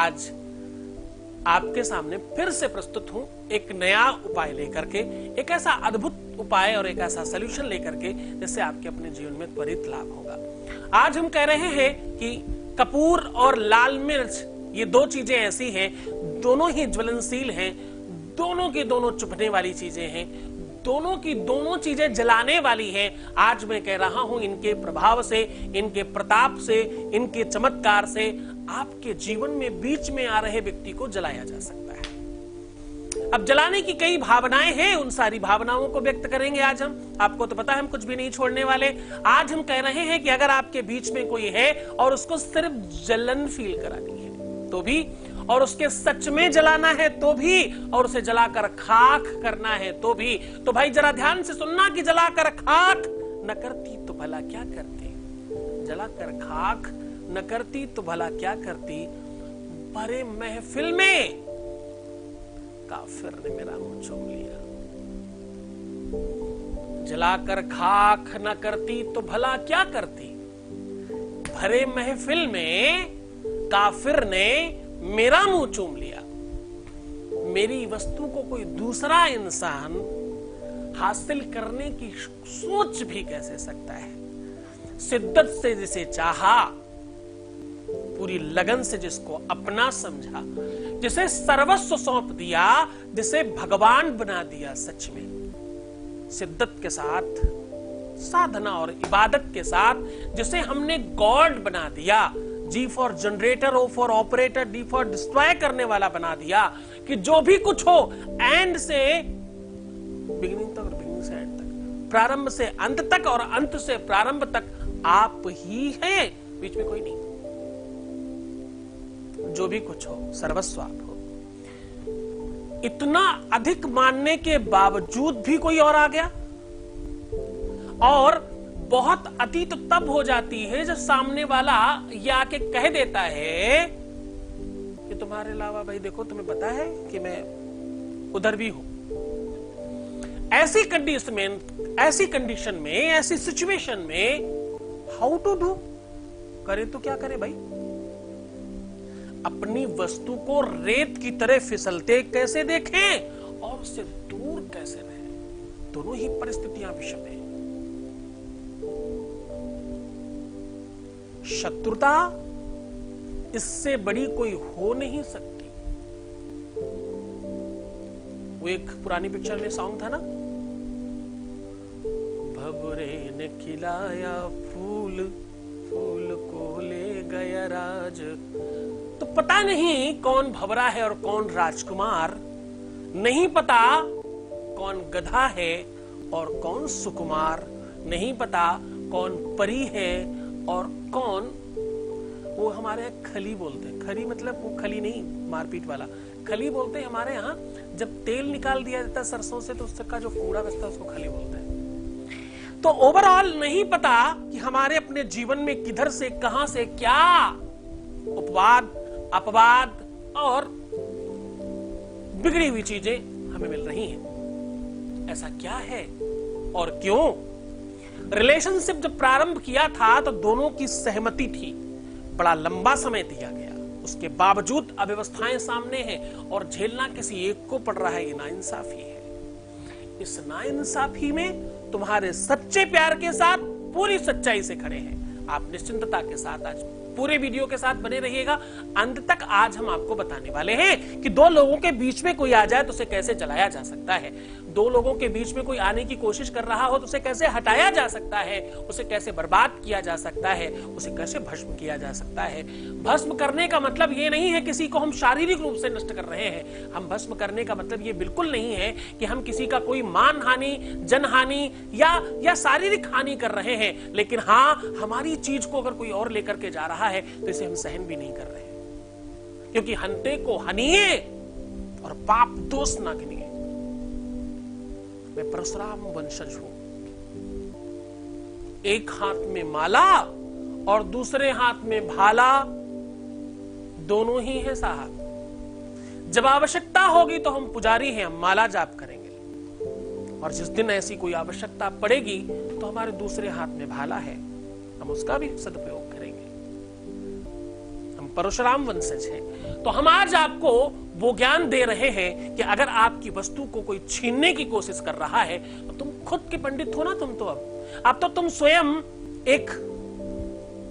आज आपके सामने फिर से प्रस्तुत हूं एक नया उपाय लेकर के, एक ऐसा अद्भुत उपाय और एक ऐसा सलूशन लेकर के जिससे आपके अपने जीवन में त्वरित लाभ होगा। आज हम कह रहे हैं कि कपूर और लाल मिर्च ये दो चीजें ऐसी हैं, दोनों ही ज्वलनशील हैं, दोनों की दोनों चुभने वाली चीजें हैं, दोनों की दोनों चीजें जलाने वाली हैं। आज मैं कह रहा हूं इनके प्रभाव से, इनके प्रताप से, इनके चमत्कार से आपके जीवन में बीच में आ रहे व्यक्ति को जलाया जा सकता है। अब जलाने की कई भावनाएं हैं, उन सारी भावनाओं को व्यक्त करेंगे आज हम। आपको तो पता है हम कुछ भी नहीं छोड़ने वाले। आज हम कह रहे हैं कि अगर आपके बीच में कोई है और उसको सिर्फ जलन फील करानी है तो भी, और उसके सच में जलाना है तो भी, और उसे जलाकर खाक करना है तो भी, तो भाई जरा ध्यान से सुनना कि जलाकर खाक न करती तो भला क्या करती, जलाकर खाक न करती तो भला क्या करती, भरे महफिल में काफिर ने मेरा मुंह चूम लिया। जलाकर खाक न करती तो भला क्या करती, भरे महफिल में काफिर ने मेरा मुंह चूम लिया। मेरी वस्तु को कोई दूसरा इंसान हासिल करने की सोच भी कैसे सकता है। शिद्दत से जिसे चाहा, पूरी लगन से जिसको अपना समझा, जिसे सर्वस्व सौंप दिया, जिसे भगवान बना दिया, सच में शिद्दत के साथ, साधना और इबादत के साथ जिसे हमने गॉड बना दिया, G for generator, O for operator, D for destroy करने वाला बना दिया, कि जो भी कुछ हो एंड से बिगिनिंग तक और बिगिनिंग से एंड तक, प्रारंभ से अंत तक और अंत से प्रारंभ तक आप ही हैं, बीच में कोई नहीं। जो भी कुछ हो सर्वस्व आप हो। इतना अधिक मानने के बावजूद भी कोई और आ गया, और बहुत अति तो तब हो जाती है जब सामने वाला ये आके कह देता है कि तुम्हारे अलावा भाई देखो तुम्हें पता है कि मैं उधर भी हूं। ऐसी कंडीशन में, ऐसी सिचुएशन में हाउ टू डू, करे तो क्या करे भाई। अपनी वस्तु को रेत की तरह फिसलते कैसे देखें और उससे दूर कैसे रहें, दोनों ही परिस्थितियां विषम हैं। शत्रुता इससे बड़ी कोई हो नहीं सकती। वो एक पुरानी पिक्चर में सॉन्ग था ना, भवरे ने खिलाया फूल, फूल को ले गया राज। तो पता नहीं कौन भवरा है और कौन राजकुमार, नहीं पता कौन गधा है और कौन सुकुमार, नहीं पता कौन परी है और कौन, वो हमारे यहाँ खली बोलते हैं। खली मतलब वो खली नहीं मारपीट वाला, खली बोलते हैं हमारे यहाँ। जब तेल निकाल दिया जाता है सरसों से तो उसका जो कूड़ा बचता है उसको खली बोलते हैं। तो ओवरऑल नहीं पता कि हमारे अपने जीवन में किधर से कहां से क्या उपवाद, अपवाद और बिगड़ी हुई चीजें हमें मिल रही हैं। ऐसा क्या है और क्यों? रिलेशनशिप जब प्रारंभ किया था तो दोनों की सहमति थी, बड़ा लंबा समय दिया गया, उसके बावजूद अव्यवस्थाएं सामने हैं और झेलना किसी एक को पड़ रहा है। ये नाइंसाफी है। इस नाइंसाफी में तुम्हारे सच्चे प्यार के साथ पूरी सच्चाई से खड़े हैं। आप निश्चिंतता के साथ आज पूरे वीडियो के साथ बने रहिएगा अंत तक। आज हम आपको बताने वाले हैं कि दो लोगों के बीच में कोई आ जाए तो उसे कैसे जलाया जा सकता है, दो लोगों के बीच में कोई आने की कोशिश कर रहा हो तो उसे कैसे हटाया जा सकता है, उसे कैसे बर्बाद किया जा सकता है, उसे कैसे भस्म किया जा सकता है। भस्म करने का मतलब ये नहीं है किसी को हम शारीरिक रूप से नष्ट कर रहे हैं। हम भस्म करने का मतलब ये बिल्कुल नहीं है कि हम किसी का कोई मान हानि, जन हानि या शारीरिक हानि कर रहे हैं। लेकिन हाँ, हमारी चीज को अगर कोई और लेकर के जा रहा है तो इसे हम सहन भी नहीं कर रहे, क्योंकि हंते को हनिए और पाप दोष ना गिनिए। मैं परशुराम वंशज हूं। एक हाथ में माला और दूसरे हाथ में भाला, दोनों ही है साहब। जब आवश्यकता होगी तो हम पुजारी हैं, हम माला जाप करेंगे, और जिस दिन ऐसी कोई आवश्यकता पड़ेगी तो हमारे दूसरे हाथ में भाला है, हम उसका भी सदुपयोग करेंगे। हम परशुराम वंशज हैं। तो हम आज आपको वो ज्ञान दे रहे हैं कि अगर आपकी वस्तु को कोई छीनने की कोशिश कर रहा है तो तुम खुद के पंडित हो ना। तुम तो अब तो तुम स्वयं एक,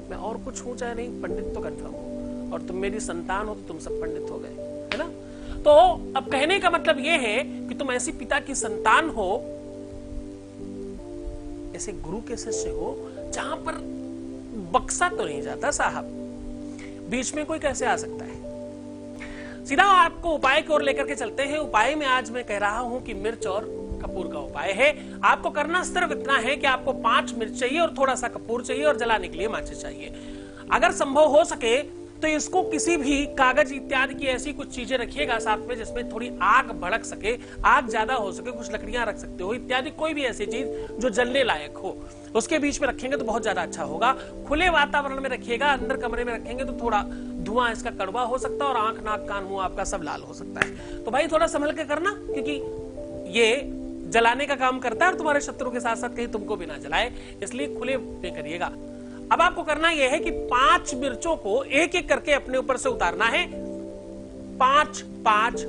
मैं और कुछ हूं चाहे नहीं, पंडित तो कंफर्म हो, और तुम मेरी संतान हो तो तुम सब पंडित हो गए, है ना। तो अब कहने का मतलब यह है कि तुम ऐसी पिता की संतान हो, ऐसे गुरु के शिष्य हो जहां पर बक्सा तो नहीं जाता साहब, बीच में कोई कैसे आ सकता है। सीधा आपको उपाय की ओर लेकर के चलते हैं। उपाय में आज मैं कह रहा हूं कि मिर्च और कपूर का उपाय है। आपको करना सिर्फ इतना है कि आपको 5 मिर्च चाहिए और थोड़ा सा कपूर चाहिए और जलाने के लिए माचिस चाहिए। अगर संभव हो सके तो इसको किसी भी कागज इत्यादि की ऐसी कुछ चीजें रखिएगा साथ में जिसमें थोड़ी आग भड़क सके, आग ज्यादा हो सके, कुछ लकड़ियां रख सकते हो इत्यादि, कोई भी ऐसी चीज जो जलने लायक हो उसके बीच में रखेंगे तो बहुत ज्यादा अच्छा होगा। खुले वातावरण में रखिएगा, अंदर कमरे में रखेंगे तो थोड़ा धुआं इसका कड़वा हो सकता है और आंख नाक कान मुंह आपका सब लाल हो सकता है। तो भाई थोड़ा संभल के करना, क्योंकि ये जलाने का काम करता है और तुम्हारे शत्रु के साथ साथ कहीं तुमको भी ना जलाए, इसलिए खुले में करिएगा। अब आपको करना यह है कि 5 मिर्चों को एक एक करके अपने ऊपर से उतारना है 5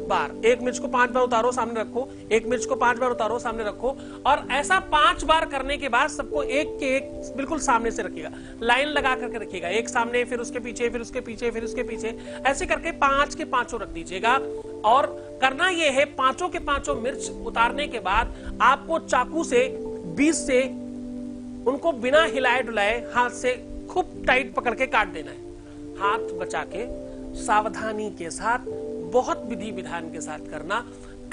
बार। एक मिर्च को 5 बार उतारो, सामने रखो, एक मिर्च को 5 बार उतारो, सामने रखो, और ऐसा 5 बार करने के बाद सबको एक के एक बिल्कुल सामने से रखिएगा, लाइन लगा करके रखिएगा, एक सामने फिर उसके पीछे फिर उसके पीछे फिर उसके पीछे, ऐसे करके 5 के 5 रख दीजिएगा। और करना यह है 5 के 5 मिर्च उतारने के बाद आपको चाकू से 20 से उनको बिना हिलाए डुलाए हाथ से खूब टाइट पकड़ के काट देना है। हाथ बचा के सावधानी के साथ, बहुत विधि विधान के साथ करना।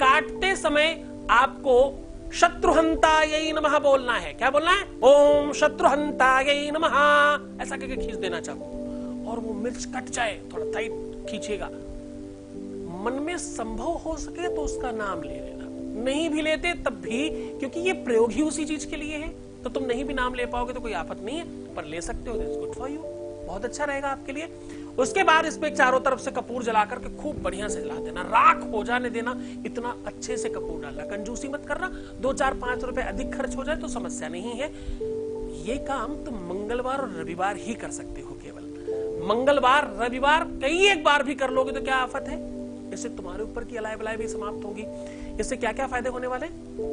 काटते समय आपको शत्रुहंतायै नमः बोलना है। क्या बोलना है? ओम शत्रुहंतायै नमः, ऐसा करके खींच देना चाकू और वो मिर्च कट जाए, थोड़ा टाइट खींचेगा। मन में संभव हो सके तो उसका नाम ले लेना, नहीं भी लेते तब भी, क्योंकि ये प्रयोग ही उसी चीज के लिए है। तो तुम नहीं भी नाम ले पाओगे तो कोई आफत नहीं है, पर ले सकते हो, इट्स गुड फॉर यू, बहुत अच्छा रहेगा आपके लिए। उसके बाद इसमें चारों तरफ से कपूर जला करके खूब बढ़िया से जला देना, राख हो जाने देना, इतना अच्छे से कपूर डालना, कंजूसी मत करना। 2, 4, 5 रुपए अधिक खर्च हो जाए तो समस्या नहीं है। ये काम तुम मंगलवार और रविवार ही कर सकते हो, केवल मंगलवार रविवार, कई एक बार भी कर लोगे तो क्या आफत है। इससे तुम्हारे ऊपर की अलाय बलाय भी समाप्त होगी। इससे क्या क्या फायदे होने वाले?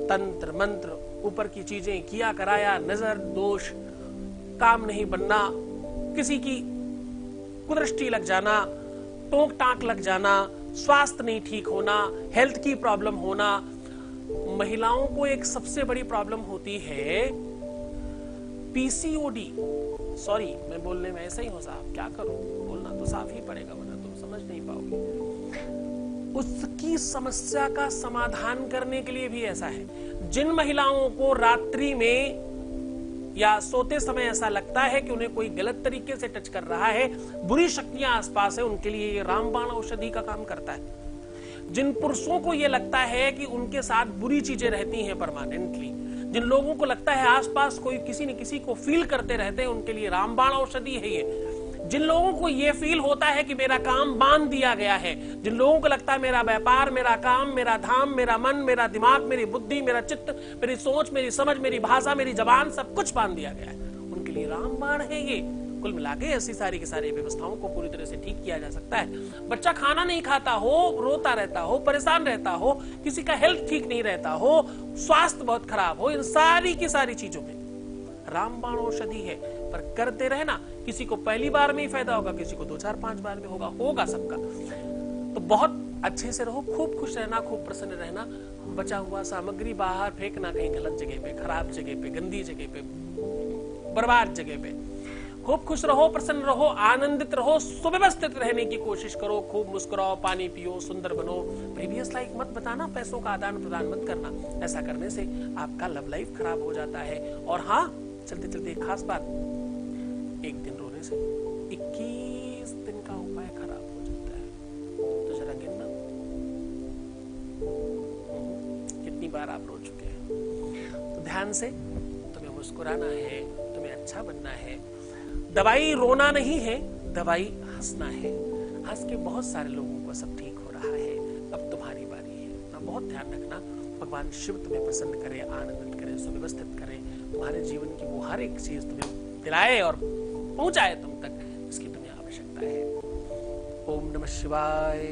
तंत्र मंत्र, ऊपर की चीजें किया कराया, नजर दोष, काम नहीं बनना, किसी की कुदृष्टि लग जाना, टोंक टाक लग जाना, स्वास्थ्य नहीं ठीक होना, हेल्थ की प्रॉब्लम होना। महिलाओं को एक सबसे बड़ी प्रॉब्लम होती है पीसीओडी। सॉरी, मैं बोलने में ऐसा ही हो साहब, क्या करूं, बोलना तो साफ ही पड़ेगा वरना तुम समझ नहीं पाओगे। उसकी समस्या का समाधान करने के लिए भी ऐसा है। जिन महिलाओं को रात्रि में या सोते समय ऐसा लगता है कि उन्हें कोई गलत तरीके से टच कर रहा है, बुरी शक्तियां आसपास है, उनके लिए ये रामबाण औषधि का काम करता है। जिन पुरुषों को ये लगता है कि उनके साथ बुरी चीजें रहती हैं परमानेंटली, जिन लोगों को लगता है आसपास कोई किसी न किसी को फील करते रहते हैं, उनके लिए रामबाण औषधि है ये। जिन लोगों को ये फील होता है कि मेरा काम बांध दिया गया है, जिन लोगों को लगता है मेरा व्यापार, मेरा काम, मेरा धाम, मेरा मन, मेरा दिमाग, मेरी बुद्धि, मेरा चित्त, मेरी सोच, मेरी समझ, मेरी भाषा, मेरी जबान, सब कुछ बांध दिया गया है, उनके लिए रामबाण है ये। कुल मिलाके ऐसी सारी की सारी व्यवस्थाओं को पूरी तरह से ठीक किया जा सकता है। बच्चा खाना नहीं खाता हो, रोता रहता हो, परेशान रहता हो, किसी का हेल्थ ठीक नहीं रहता हो, स्वास्थ्य बहुत खराब हो, इन सारी की सारी चीजों में रामबाण औषधि है। पर करते रहना, किसी को पहली बार में ही फायदा होगा, किसी को 2, 4, 5 बार में होगा सबका। तो बहुत अच्छे से रहो, खूब खुश रहना, खूब प्रसन्न रहना। बचा हुआ सामग्री बाहर फेंकना, कहीं गलत जगह पे, खराब जगह पे, गंदी जगह पे, बर्बाद जगह पे। खूब खुश रहो, प्रसन्न रहो, आनंदित रहो, सुव्यवस्थित रहने की कोशिश करो, खूब मुस्कुराओ, पानी पियो, सुंदर बनो। प्रीवियस लाइफ मत बताना, पैसों का आदान प्रदान मत करना, ऐसा करने से आपका लव लाइफ खराब हो जाता है। और हाँ, चलते चलते एक खास बात, एक दिन रोने से 21 दिन का उपाय खराब हो जाता है। तो जरा गिनना कितनी बार आप रो चुके हैं। तो ध्यान से, तुम्हें मुस्कुराना है, तुम्हें अच्छा बनना है। दवाई रोना नहीं है, दवाई हंसना है। हंस के बहुत सारे लोगों को सब ठीक हो रहा है, अब तुम्हारी बारी है। अपना बहुत ध्यान रखना। भगवान शिव तुम्हें प्रसन्न करे, आनंदित करे, सुव्यवस्थित करे, तुम्हारे जीवन की वो हर एक चीज तुम्हें दिलाए और पहुंचाए तुम तक, इसकी तुम्हें आवश्यकता है। ओम नमः शिवाय।